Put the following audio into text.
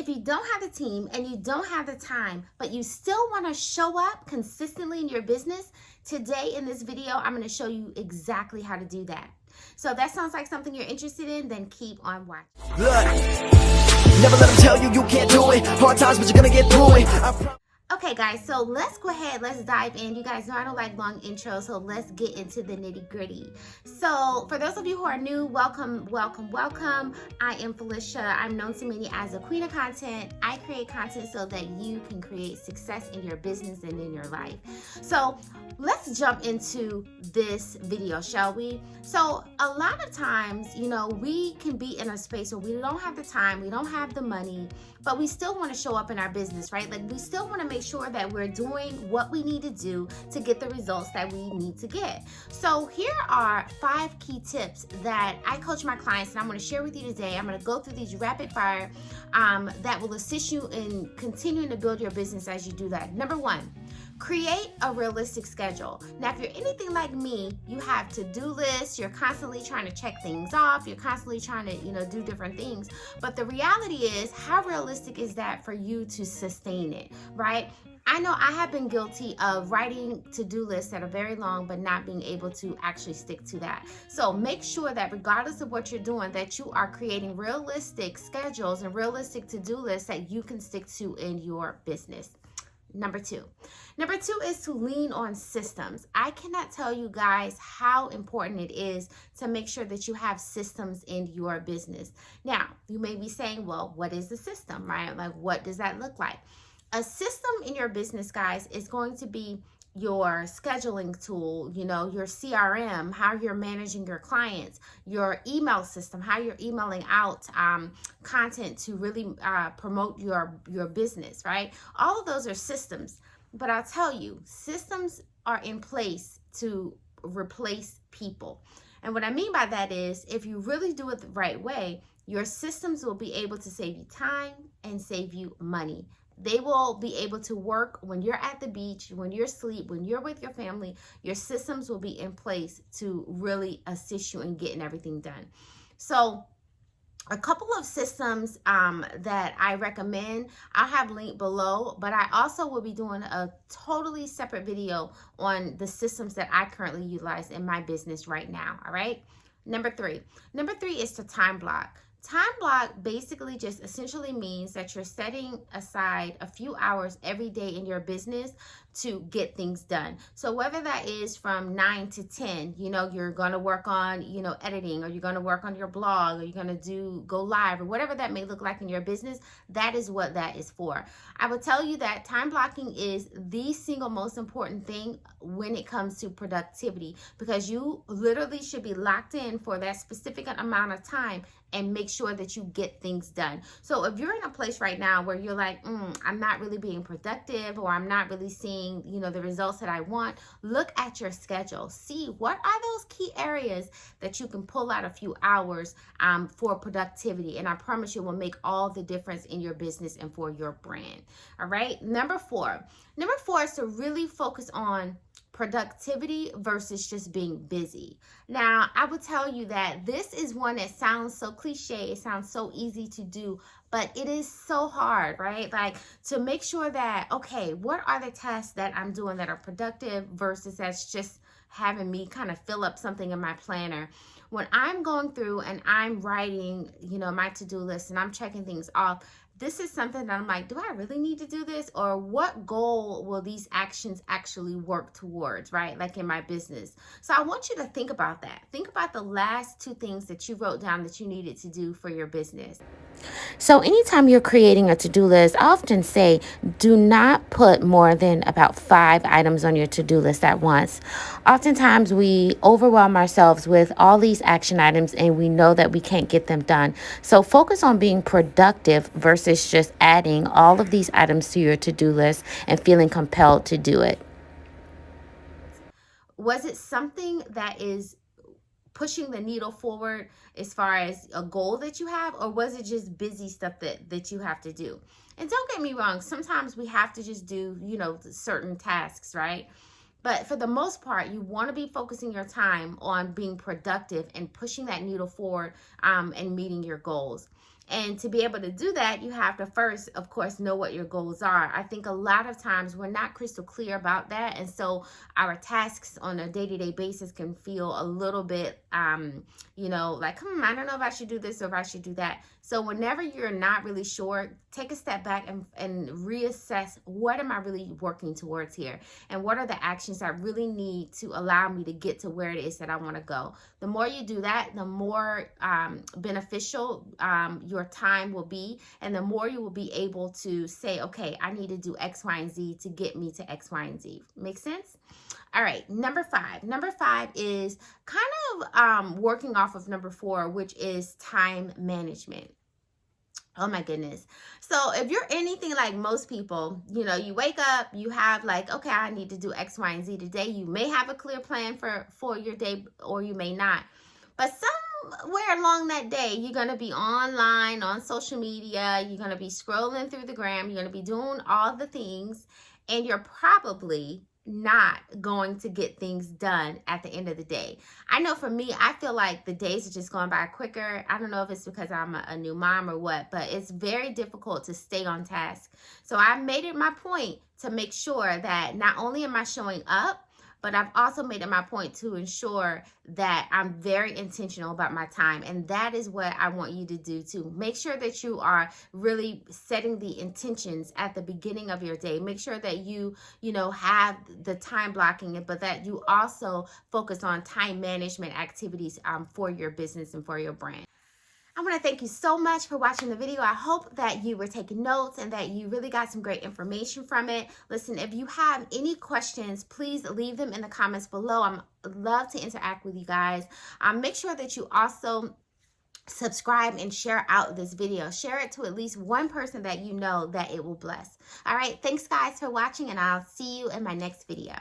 if you don't have the team and you don't have the time, but you still want to show up consistently in your business, today in this video, I'm going to show you exactly how to do that. So if that sounds like something you're interested in, then keep on watching. Look, never let them tell you you can't do it. Hard times, but you're gonna get through it. Okay guys, so let's go ahead, let's dive in. You guys know I don't like long intros, so let's get into the nitty gritty. So for those of you who are new, welcome, welcome, welcome. I am Felicia. I'm known to many as a queen of content. I create content so that you can create success in your business and in your life. So let's jump into this video, shall we? So a lot of times, you know, we can be in a space where we don't have the time, we don't have the money, but we still want to show up in our business, right? Like we still want to make sure that we're doing what we need to do to get the results that we need to get. So here are 5 key tips that I coach my clients and I'm going to share with you today. I'm going to go through these rapid fire that will assist you in continuing to build your business as you do that. Number 1, create a realistic schedule. Now, if you're anything like me, you have to-do lists, you're constantly trying to check things off, you're constantly trying to, do different things. But the reality is, how realistic is that for you to sustain it, right? I know I have been guilty of writing to-do lists that are very long, but not being able to actually stick to that. So make sure that regardless of what you're doing, that you are creating realistic schedules and realistic to-do lists that you can stick to in your business. Number 2 is to lean on systems. I cannot tell you guys how important it is to make sure that you have systems in your business. Now, you may be saying, well, what is the system, right? Like, what does that look like? A system in your business, guys, is going to be your scheduling tool, your CRM, how you're managing your clients, your email system, how you're emailing out content to really promote your business, right? All of those are systems. But I'll tell you, systems are in place to replace people. And what I mean by that is, if you really do it the right way, your systems will be able to save you time and save you money. They will be able to work when you're at the beach, when you're asleep, when you're with your family. Your systems will be in place to really assist you in getting everything done. So a couple of systems that I recommend, I'll have linked below, but I also will be doing a totally separate video on the systems that I currently utilize in my business right now, all right? Number 3 is to time block. Time block basically just essentially means that you're setting aside a few hours every day in your business to get things done. So whether that is from 9 to 10, you're going to work on, editing, or you're going to work on your blog, or you're going to go live, or whatever that may look like in your business, that is what that is for. I will tell you that time blocking is the single most important thing when it comes to productivity, because you literally should be locked in for that specific amount of time and make sure that you get things done. So if you're in a place right now where you're like, I'm not really being productive, or I'm not really seeing, the results that I want, look at your schedule. See what are those key areas that you can pull out a few hours for productivity. And I promise you, it will make all the difference in your business and for your brand. All right. Number 4 is to really focus on productivity versus just being busy. Now, I would tell you that this is one that sounds so cliche, it sounds so easy to do, but it is so hard, right? Like, to make sure that, okay, what are the tasks that I'm doing that are productive versus that's just having me kind of fill up something in my planner. When I'm going through and I'm writing, my to-do list and I'm checking things off, this is something that I'm like, do I really need to do this? Or what goal will these actions actually work towards, right? Like in my business. So I want you to think about that. Think about the last 2 things that you wrote down that you needed to do for your business. So anytime you're creating a to-do list, I often say, do not put more than about 5 items on your to-do list at once. Oftentimes we overwhelm ourselves with all these action items and we know that we can't get them done. So focus on being productive versus just adding all of these items to your to-do list and feeling compelled to do it. Was it something that is pushing the needle forward as far as a goal that you have, or was it just busy stuff that you have to do? And don't get me wrong, sometimes we have to just do, certain tasks, right? But for the most part, you want to be focusing your time on being productive and pushing that needle forward and meeting your goals. And to be able to do that, you have to first, of course, know what your goals are. I think a lot of times we're not crystal clear about that. And so our tasks on a day-to-day basis can feel a little bit, you know, like, I don't know if I should do this or if I should do that. So whenever you're not really sure, take a step back and reassess, what am I really working towards here? And what are the actions I really need to allow me to get to where it is that I want to go? The more you do that, the more beneficial your time will be, and the more you will be able to say, okay, I need to do X, Y, and Z to get me to X, Y, and Z. Make sense? All right, number 5. Number 5 is kind of working off of number 4, which is time management. Oh my goodness. So if you're anything like most people, you know, you wake up, you have like, okay, I need to do X, Y, and Z today. You may have a clear plan for your day, or you may not. But somewhere along that day, you're going to be online, on social media. You're going to be scrolling through the gram. You're going to be doing all the things. And you're probably not going to get things done at the end of the day. I know for me, I feel like the days are just going by quicker. I don't know if it's because I'm a new mom or what, but it's very difficult to stay on task. So I made it my point to make sure that not only am I showing up, but I've also made it my point to ensure that I'm very intentional about my time. And that is what I want you to do too. Make sure that you are really setting the intentions at the beginning of your day. Make sure that you have the time blocking, but that you also focus on time management activities for your business and for your brand. I want to thank you so much for watching the video. I hope that you were taking notes and that you really got some great information from it. Listen, if you have any questions, please leave them in the comments below. I'd love to interact with you guys. Make sure that you also subscribe and share out this video. Share it to at least one person that you know that it will bless. All right, thanks guys for watching, and I'll see you in my next video.